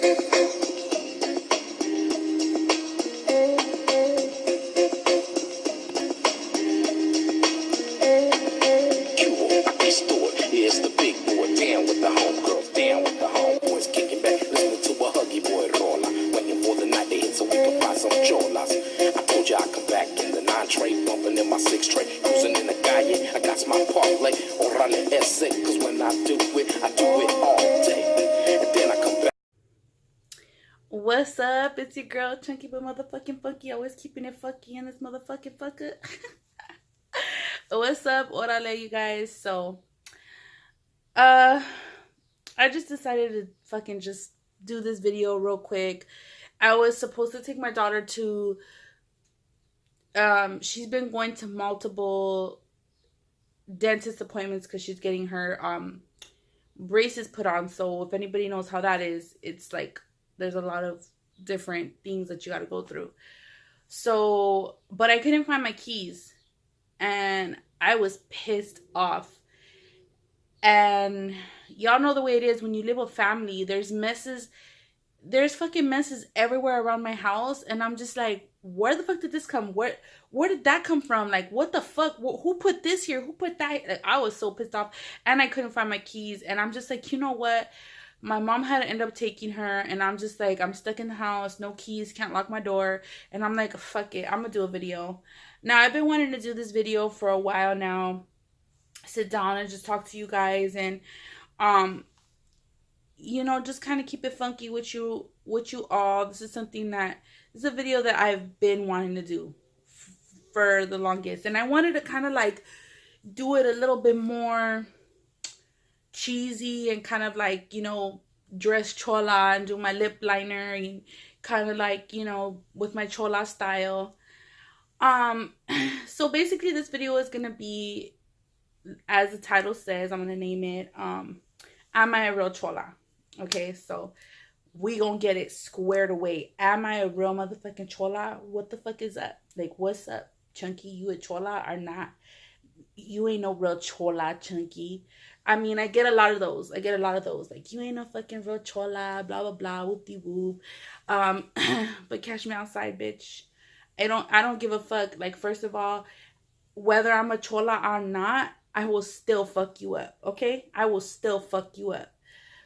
Here's the big boy, down with the homegirls, down with the homeboys, kicking back, listening to a huggy boy roller, waiting for the night to hit so we can find some cholas. I told you I'd come back in the 9-tray, bumping in my 6-tray, cruising in the calle. I got my parlay, orale ese, cause when I do it all day, and then I come back. What's up? It's your girl, Chunky but motherfucking funky, always keeping it funky in this motherfucking fucker. What's up, orale, you guys? So, I just decided to fucking just do this video real quick. I was supposed to take my daughter to, she's been going to multiple dentist appointments because she's getting her, braces put on. So if anybody knows how that is, it's like, there's a lot of different things that you got to go through. So, but I couldn't find my keys and I was pissed off. And y'all know the way it is when you live with family. There's messes. There's fucking messes everywhere around my house. And I'm just like, where the fuck did this come? Where did that come from? Like, what the fuck? Who put this here? Who put that? Like, I was so pissed off. And I couldn't find my keys. And I'm just like, you know what? My mom had to end up taking her. And I'm just like, I'm stuck in the house. No keys. Can't lock my door. And I'm like, fuck it. I'm going to do a video. Now, I've been wanting to do this video for a while now. Sit down and just talk to you guys and you know, just kind of keep it funky with you all. This is a video that I've been wanting to do for the longest, and I wanted to kind of like do it a little bit more cheesy and kind of like, you know, dress chola and do my lip liner and kind of like, you know, with my chola style. So basically this video is gonna be, as the title says, I'm gonna name it Am I a Real Chola? Okay, so we gonna get it squared away. Am I a real motherfucking chola? What the fuck is that? Like, what's up, Chunky? You a chola or not? You ain't no real chola, Chunky. I mean, I get a lot of those. Like, you ain't no fucking real chola, blah blah blah, whoop-de-whoop. But catch me outside, bitch. I don't give a fuck. Like, first of all, whether I'm a chola or not, I will still fuck you up, okay? I will still fuck you up.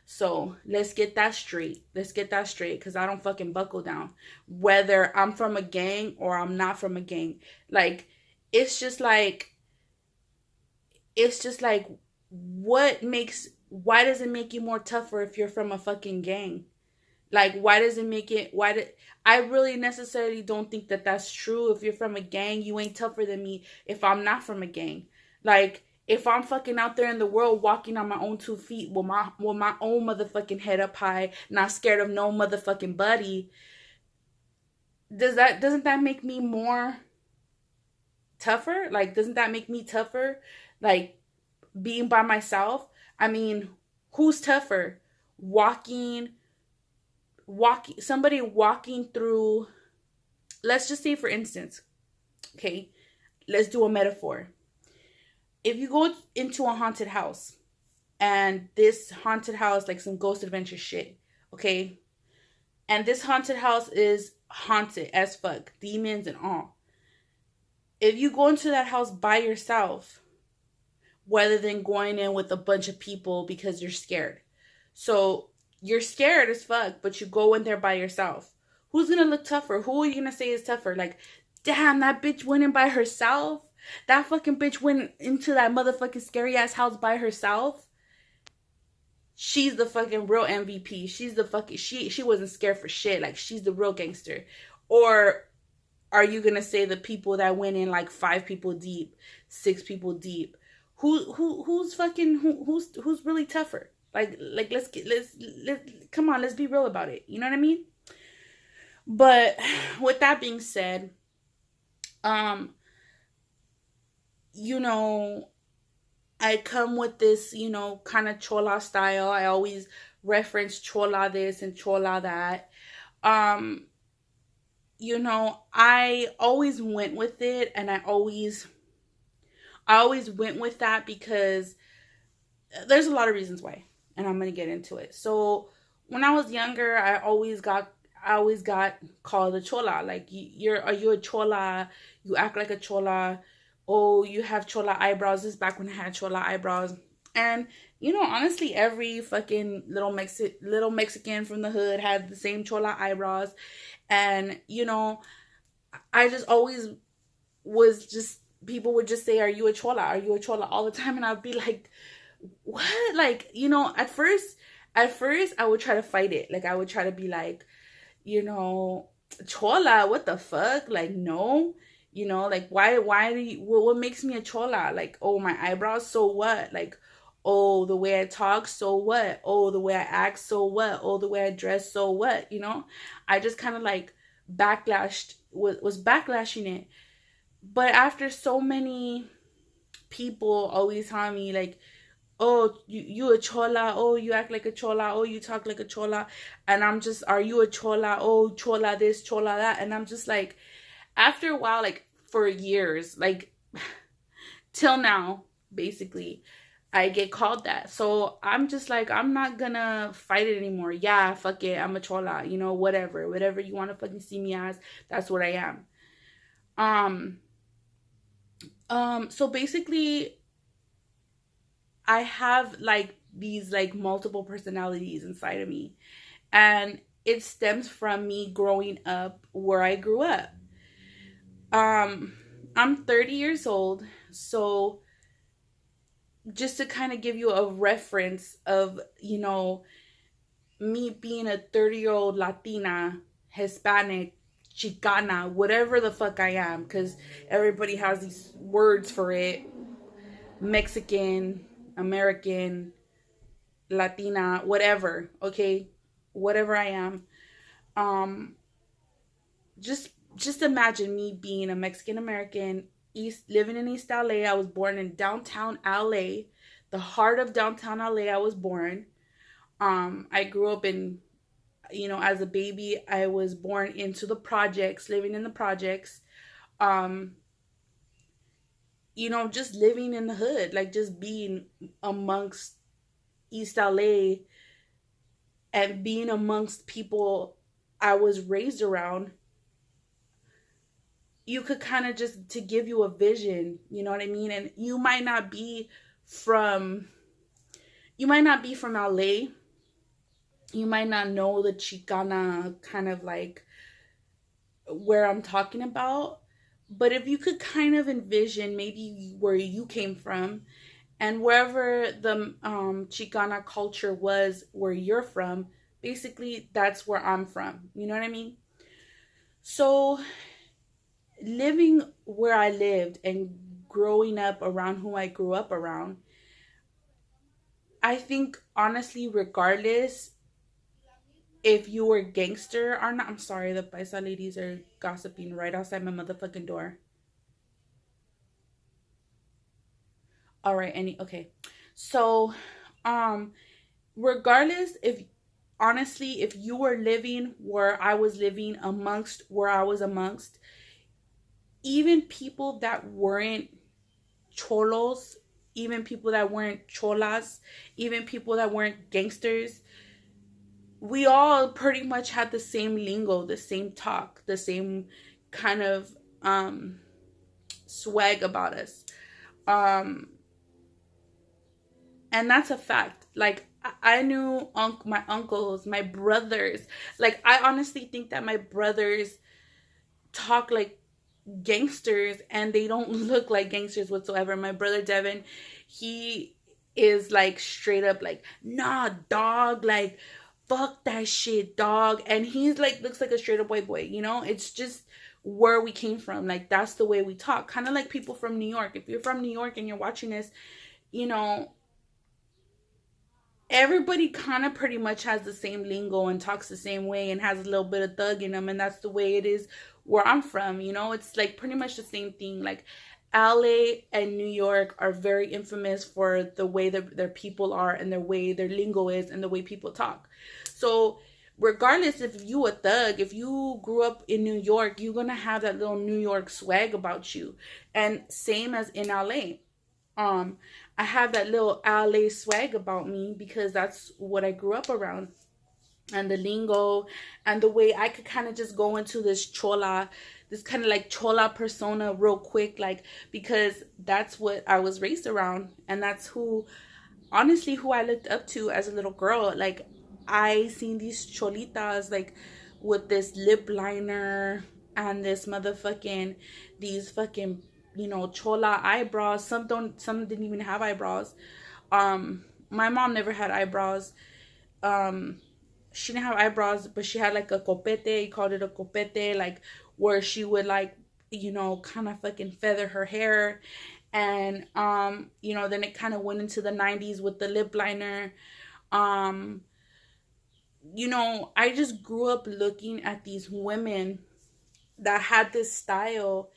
So let's get that straight. Because I don't fucking buckle down. Whether I'm from a gang or I'm not from a gang. Like, it's just like, why does it make you more tougher if you're from a fucking gang? Like, why does it make it, I really necessarily don't think that that's true. If you're from a gang, you ain't tougher than me if I'm not from a gang. Like, if I'm fucking out there in the world walking on my own 2 feet with my own motherfucking head up high, not scared of no motherfucking buddy, doesn't that make me more tougher? Like, doesn't that make me tougher? Like, being by myself? I mean, who's tougher? Somebody walking through, let's just say, for instance, okay, let's do a metaphor. If you go into a haunted house, and this haunted house, like some ghost adventure shit, okay, and this haunted house is haunted as fuck, demons and all. If you go into that house by yourself, rather than going in with a bunch of people because you're scared, so you're scared as fuck, but you go in there by yourself, who's gonna look tougher? Who are you gonna say is tougher? Like, damn, that bitch went in by herself. That fucking bitch went into that motherfucking scary ass house by herself. She's the fucking real MVP. She's the fucking, she wasn't scared for shit. Like, she's the real gangster. Or are you gonna say the people that went in like 5 people deep, 6 people deep? Who's really tougher? Like let's come on, let's be real about it. You know what I mean? But with that being said, you know, I come with this, you know, kind of chola style. I always reference chola this and chola that. You know, I always went with it, and I always went with that because there's a lot of reasons why, and I'm going to get into it. So when I was younger, I always got called a chola. Like, are you a chola? You act like a chola. Oh, you have chola eyebrows. This is back when I had chola eyebrows. And honestly, every fucking little Mexican from the hood had the same chola eyebrows. And I just always was just people would just say, "Are you a chola? Are you a chola?" all the time, and I'd be like, "What?" Like, at first I would try to fight it. Like, I would try to be like, you know, chola, what the fuck? Like, no. Like, why do you, what makes me a chola? Like, oh, my eyebrows, so what? Like, oh, the way I talk, so what? Oh, the way I act, so what? Oh, the way I dress, so what? I just kind of like was backlashing it. But after so many people always telling me, like, oh, you a chola, oh, you act like a chola, oh, you talk like a chola, and I'm just, are you a chola? Oh, chola this, chola that. And I'm just like, after a while, like, for years, like, till now, basically, I get called that. So I'm just like, I'm not gonna fight it anymore. Yeah, fuck it, I'm a chola, whatever you want to fucking see me as, that's what I am. um so basically, I have like these like multiple personalities inside of me, and it stems from me growing up where I grew up. um I'm 30 years old, so just to kind of give you a reference of me being a 30-year-old Latina, Hispanic, Chicana, whatever the fuck I am, because everybody has these words for it: Mexican, American, Latina, whatever, okay? Whatever I am. Um just imagine me being a Mexican American, living in East LA. I was born in downtown LA, the heart of downtown LA. I was born. I grew up in, as a baby, I was born into the projects, living in the projects. Um, just living in the hood, like just being amongst East LA and being amongst people I was raised around. You could kind of, just to give you a vision, you know what I mean? And from you might not be from LA. You might not know the Chicana kind of like where I'm talking about. But if you could kind of envision maybe where you came from, and wherever the Chicana culture was where you're from, basically that's where I'm from. You know what I mean? So living where I lived and growing up around who I grew up around, I think honestly, regardless if you were gangster or not, I'm sorry, the paisa ladies are gossiping right outside my motherfucking door. All right, okay. So, um, regardless if honestly, if you were living where I was living, amongst where I was amongst, even people that weren't cholos, even people that weren't cholas, even people that weren't gangsters, we all pretty much had the same lingo, the same talk, the same kind of swag about us. Um, and that's a fact. Like, I knew my uncles, my brothers. Like, I honestly think that my brothers talk like gangsters and they don't look like gangsters whatsoever. My brother Devin, he is like straight up like, nah, dog, like, fuck that shit, dog. And he's like, looks like a straight up white boy, It's just where we came from. Like, that's the way we talk. Kind of like people from New York. If you're from New York and you're watching this, you know, everybody kind of pretty much has the same lingo and talks the same way and has a little bit of thug in them, and that's the way it is where I'm from. It's like pretty much the same thing. Like, LA and New York are very infamous for the way that their people are and the way their lingo is and the way people talk. So regardless if you a thug, if you grew up in New York, you're gonna have that little New York swag about you. And same as in LA. um I have that little LA swag about me because that's what I grew up around. and the lingo and the way I could kind of just go into this kind of like chola persona real quick, like, because that's what I was raised around, and that's who, honestly, who I looked up to as a little girl. Like, I seen these cholitas, like, with this lip liner and this motherfucking, these fucking, chola eyebrows. Some didn't even have eyebrows. My mom never had eyebrows. Um, she didn't have eyebrows, but she had like a copete. He called it a copete, like, where she would, like, kind of fucking feather her hair. And then it kind of went into the 90s with the lip liner. um I just grew up looking at these women that had this style,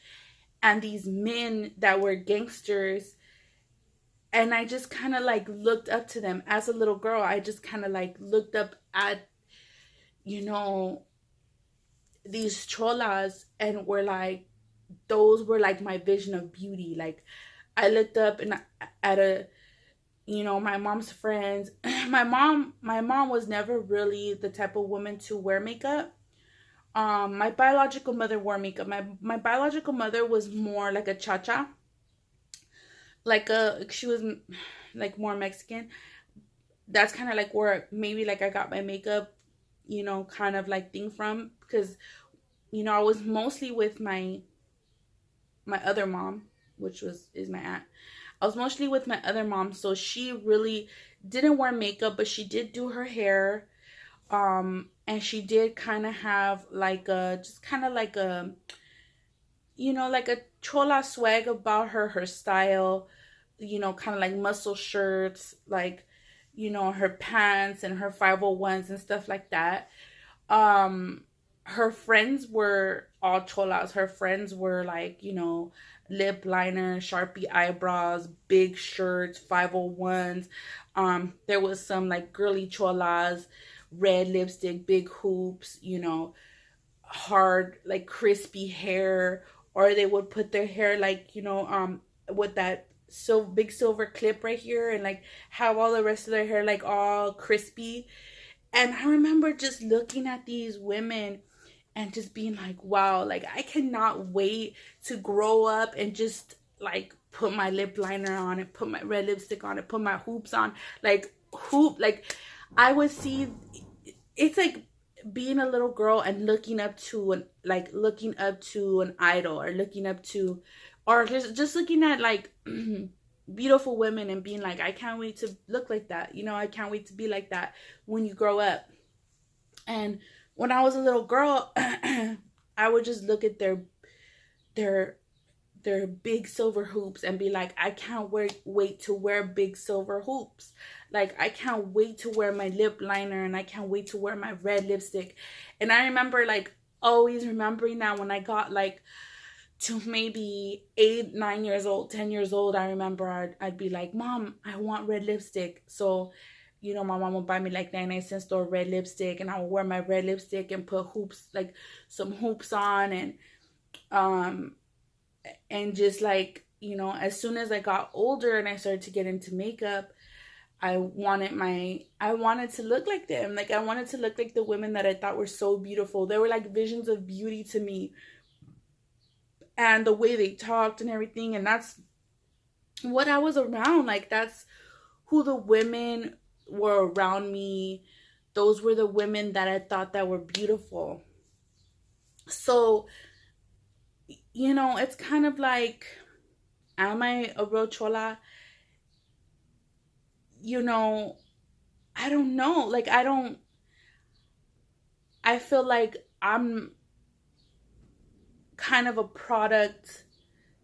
and these men that were gangsters, and I just kind of like looked up to them as a little girl. I just kind of like looked up at, you know these cholas, and were like, those were like my vision of beauty. Like, I looked up and at my mom's friends. My mom was never really the type of woman to wear makeup. My biological mother wore makeup. My biological mother was more like a cha-cha, she was like more Mexican. That's kind of like where maybe like I got my makeup, kind of like thing from, because I was mostly with my other mom, which is my aunt. I was mostly with my other mom, so she really didn't wear makeup, but she did do her hair. And she did kind of have like a, just kind of like a, like a chola swag about her style, kind of like muscle shirts, like, her pants and her 501s and stuff like that. um Her friends were all cholas. Her friends were like, lip liner, Sharpie eyebrows, big shirts, 501s. There was some like girly cholas, red lipstick, big hoops, hard, like crispy hair. Or they would put their hair like, with that so big silver clip right here, and like have all the rest of their hair like all crispy. And I remember just looking at these women and just being like, wow, like, I cannot wait to grow up and just like put my lip liner on and put my red lipstick on and put my hoops on. Like, I would see, it's like being a little girl and looking up to an idol, or looking up to, or just looking at like beautiful women and being like, I can't wait to look like that. I can't wait to be like that when you grow up. And when I was a little girl, I would just look at their their big silver hoops and be like, I can't wait to wear big silver hoops. Like, I can't wait to wear my lip liner, and I can't wait to wear my red lipstick. And I remember like always remembering that when I got like to maybe 8, 9 years old, 10 years old, I remember I'd be like, Mom, I want red lipstick. So, my mom would buy me like 99-cent store red lipstick, and I would wear my red lipstick and put hoops, like some hoops on. And just like, as soon as I got older and I started to get into makeup, I wanted to look like them. Like, I wanted to look like the women that I thought were so beautiful. They were like visions of beauty to me, and the way they talked and everything. And that's what I was around. Like, that's who the women were around me. Those were the women that I thought that were beautiful. So, it's kind of like, am I a real chola? I don't know. Like, I feel like I'm kind of a product,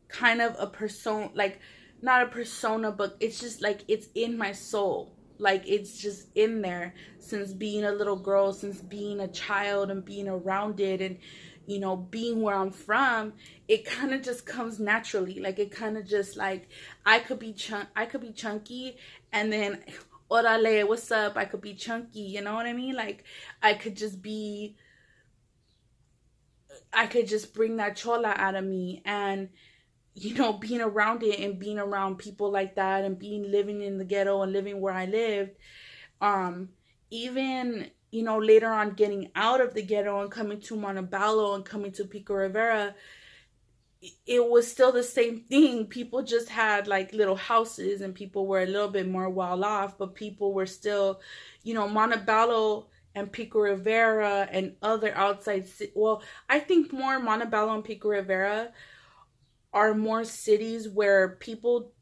kind of a persona, like, not a persona, but it's just like it's in my soul. Like, it's just in there since being a little girl, since being a child and being around it, and being where I'm from. It kind of just comes naturally. Like, it kind of just like, I could be chunky, and then orale, what's up? I could be chunky, you know what I mean? Like, I could just bring that chola out of me. And being around it and being around people like that, and living in the ghetto and living where I lived, even later on getting out of the ghetto and coming to Montebello and coming to Pico Rivera, it was still the same thing. People just had like little houses and people were a little bit more well off, but people were still, Montebello and Pico Rivera and other outside, well, I think more Montebello and Pico Rivera are more cities where people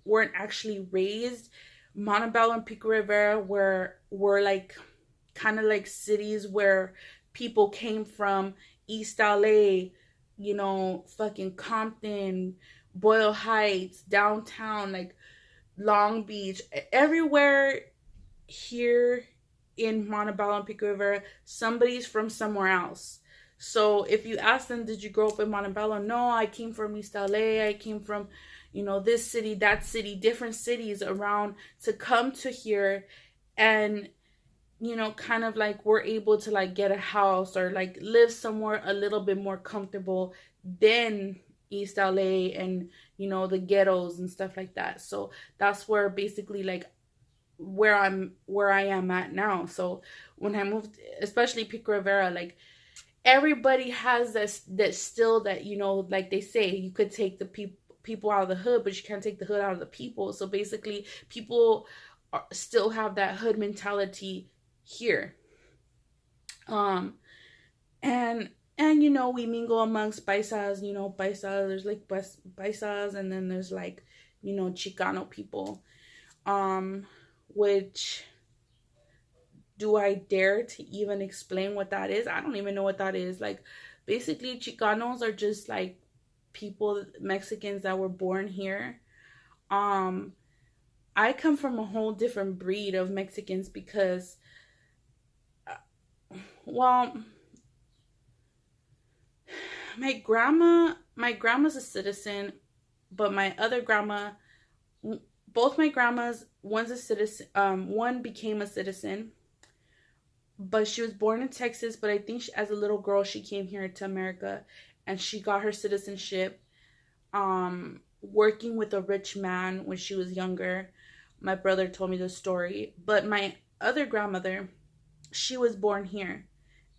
weren't actually raised. Montebello and Pico Rivera were like kind of like cities where people came from East LA, fucking Compton, Boyle Heights, downtown, like Long Beach, everywhere here in Montebello and Pico Rivera, somebody's from somewhere else. So if you ask them, did you grow up in Montebello? No, I came from East LA. I came from, this city, that city, different cities around to come to here. And, kind of like we're able to like get a house or like live somewhere a little bit more comfortable than East LA and, the ghettos and stuff like that. So that's where basically like where I am at now. So when I moved, especially Pico Rivera, like everybody has that still that, like they say, you could take the people out of the hood, but you can't take the hood out of the people. So basically people still have that hood mentality here. And we mingle amongst paisas, paisas, there's like paisas, and then there's like, Chicano people, which, do I dare to even explain what that is? I don't even know what that is. Like, basically, Chicanos are just like people, Mexicans that were born here. I come from a whole different breed of Mexicans because, well, my grandma's a citizen, but my other grandma, both my grandmas, one's a citizen, one became a citizen, but she was born in Texas, but I think as a little girl, she came here to America and she got her citizenship, working with a rich man when she was younger. My brother told me the story, but my other grandmother, she was born here.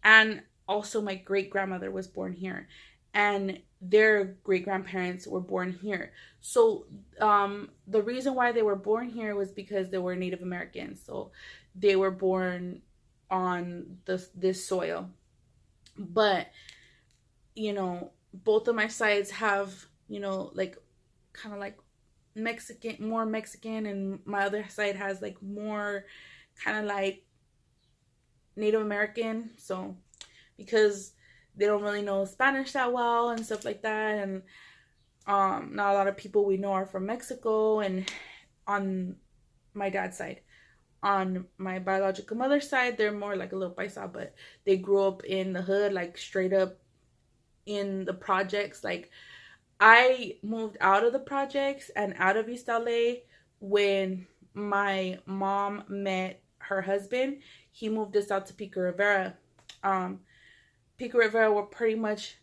And also my great grandmother was born here. And their great grandparents were born here. So the reason why they were born here was because they were Native Americans. So they were born on this soil. But, both of my sides have, like kind of like more Mexican, and my other side has like more kind of like Native American. So because they don't really know Spanish that well and stuff like that, and not a lot of people we know are from Mexico. And on my dad's side, on my biological mother's side, they're more like a little paisa, but they grew up in the hood, like straight up in the projects. Like, I moved out of the projects and out of East LA when my mom met her husband. He moved us out to Pico Rivera. Pico Rivera were pretty much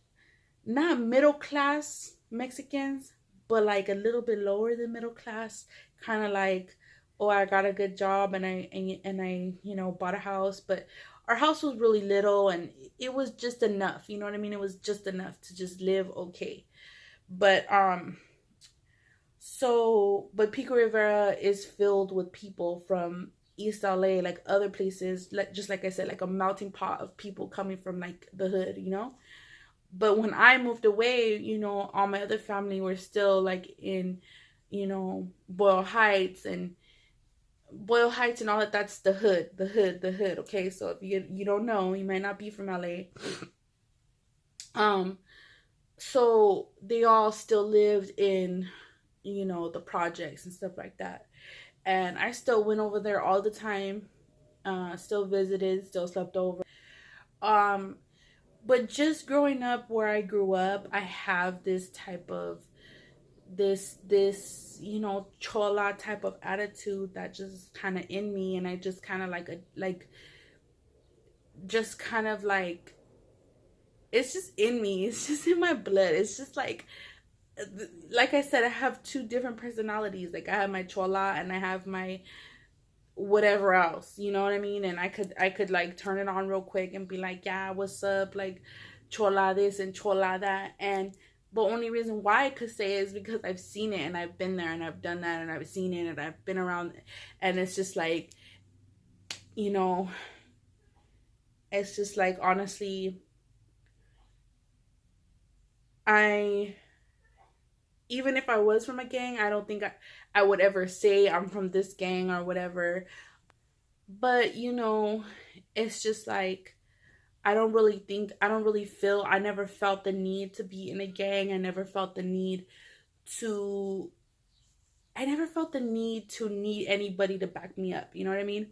not middle class Mexicans, but like a little bit lower than middle class. Kind of like, oh, I got a good job and I bought a house, but our house was really little and it was just enough. You know what I mean? It was just enough to just live okay. But but Pico Rivera is filled with people from East LA, like other places, like just like I said, like a melting pot of people coming from like the hood, But when I moved away, all my other family were still like in, Boyle Heights and all that. That's the hood. Okay, so if you don't know, you might not be from LA. So they all still lived in, the projects and stuff like that. And I still went over there all the time, still visited, still slept over. But just growing up where I grew up, I have this type of, this chola type of attitude that just kind of in me. And I just kind of just kind of like, it's just in me. It's just in my blood. It's just like I said, I have two different personalities. Like I have my chola and I have my whatever else, you know what I mean? And I could like turn it on real quick and be like, yeah, what's up, like chola this and chola that. And the only reason why I could say it is because I've seen it and I've been there and I've done that and I've seen it and I've been around. And it's just like, you know, it's just like, honestly, I, even if I was from a gang, I don't think I would ever say I'm from this gang or whatever. But, it's just like, I don't really feel, I never felt the need to be in a gang. To, I never felt the need to need anybody to back me up. You know what I mean?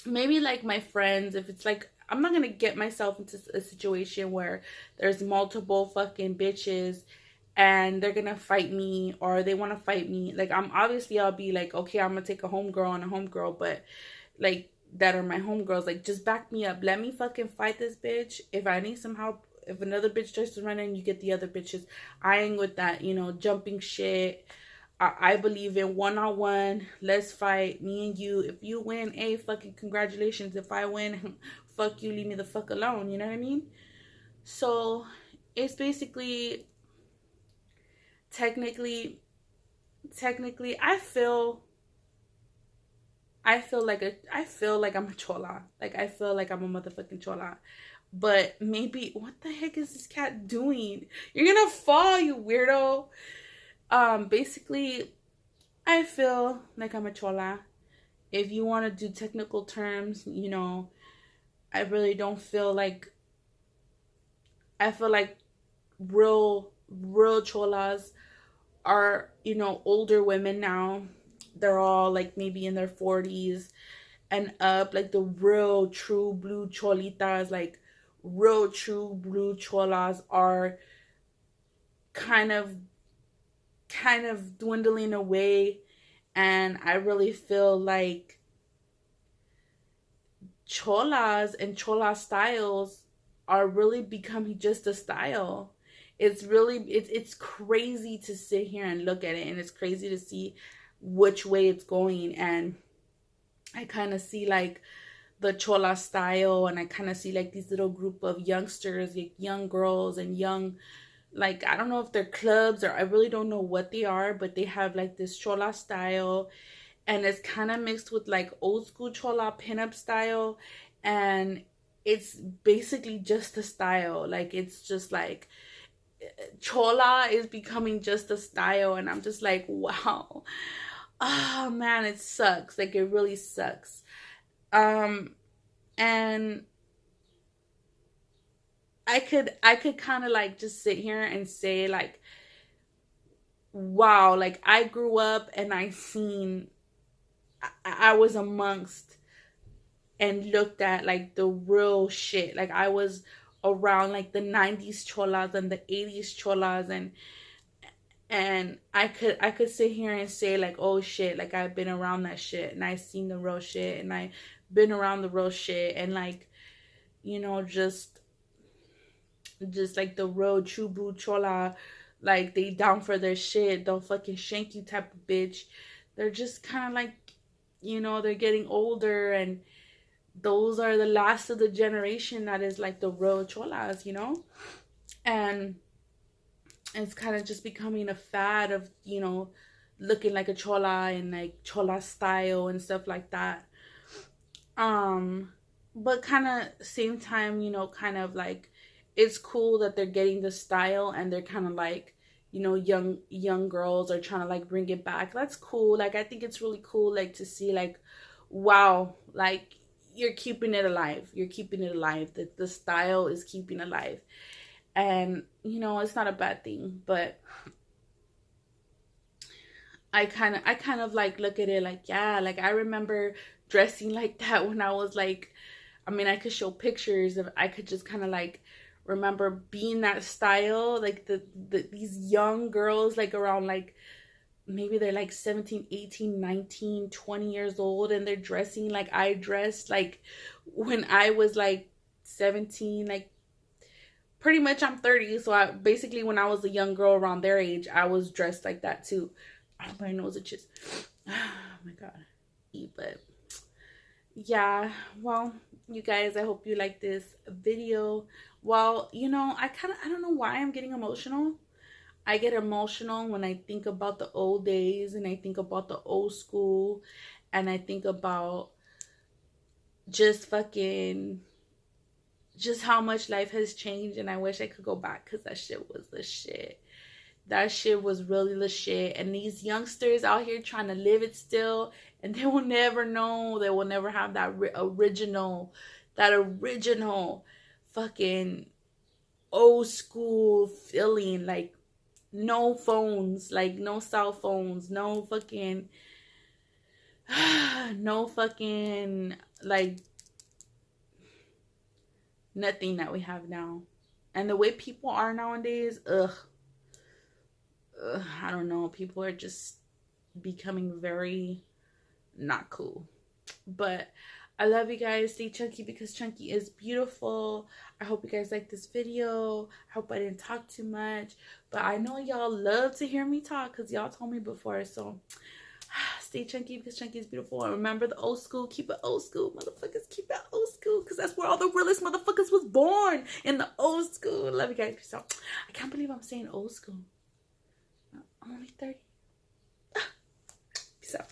Maybe like my friends, if it's like, I'm not gonna get myself into a situation where there's multiple fucking bitches and they're gonna fight me or they want to fight me. Like, I'll be like, okay, I'm gonna take a homegirl and a homegirl, but like, that are my homegirls, like, just back me up, let me fucking fight this bitch. If I need some help, if another bitch tries to run in, you get the other bitches. I ain't with that, jumping shit. I believe in one-on-one. Let's fight, me and you. If you win, hey, fucking congratulations. If I win, fuck you, leave me the fuck alone. You know what I mean? So it's basically, technically, I feel like I'm a chola. Like, I feel like I'm a motherfucking chola. But maybe, what the heck is this cat doing? You're gonna fall, you weirdo. Basically, I feel like I'm a chola. If you want to do technical terms, I really don't feel like, I feel like real cholas are, older women now. They're all like maybe in their 40s and up, like the real true blue cholitas, like real true blue cholas are kind of dwindling away. And I really feel like cholas and chola styles are really becoming just a style. It's crazy to sit here and look at it, and it's crazy to see which way it's going. And I kind of see like the chola style, and I kind of see like these little group of youngsters, like young girls and young, like, I don't know if they're clubs or I really don't know what they are, but they have like this chola style, and it's kind of mixed with like old school chola pinup style. And it's basically just a style. Like, it's just like chola is becoming just a style, and I'm just like, wow. Oh man, it sucks. Like, it really sucks. And I could kind of like just sit here and say like, wow, like I grew up and I was amongst and looked at like the real shit. Like, I was around like the 90s cholas and the 80s cholas, and I could sit here and say like, oh shit, like I've been around that shit and I've seen the real shit and I've been around the real shit. And like, just like the real true blue chola, like they down for their shit, they'll fucking shank you type of bitch. They're just kind of like, they're getting older, and those are the last of the generation that is like the real cholas, and it's kind of just becoming a fad of, looking like a chola and like chola style and stuff like that. But kind of same time, kind of like, it's cool that they're getting the style, and they're kind of like, young girls are trying to like bring it back. That's cool. Like, I think it's really cool, like, to see like, wow, like you're keeping it alive. The style is keeping alive. And it's not a bad thing. But I kind of like look at it like, yeah, like I remember dressing like that when I was like, I mean, I could show pictures of, I could just kind of like remember being that style, like these young girls, like around like, maybe they're like 17, 18, 19, 20 years old, and they're dressing like I dressed like when I was like 17. Like, pretty much I'm 30, so I basically, when I was a young girl around their age, I was dressed like that too. Oh, my nose itches. Oh my god. But yeah, well, you guys, I hope you like this video. Well, you know, I don't know why I'm getting emotional. I get emotional when I think about the old days and I think about the old school and I think about just fucking just how much life has changed, and I wish I could go back because that shit was the shit. That shit was really the shit. And these youngsters out here trying to live it still, and they will never know. They will never have that original fucking old school feeling. Like, no phones, like no cell phones, no fucking, no fucking, like, nothing that we have now. And the way people are nowadays, I don't know. People are just becoming very not cool. But I love you guys. Stay chunky because chunky is beautiful. I hope you guys like this video. I hope I didn't talk too much. But I know y'all love to hear me talk because y'all told me before. So stay chunky because chunky is beautiful. And remember the old school. Keep it old school, motherfuckers. Keep it old school because that's where all the realest motherfuckers was born, in the old school. Love you guys. Peace out. I can't believe I'm saying old school. I'm only 30. Peace out.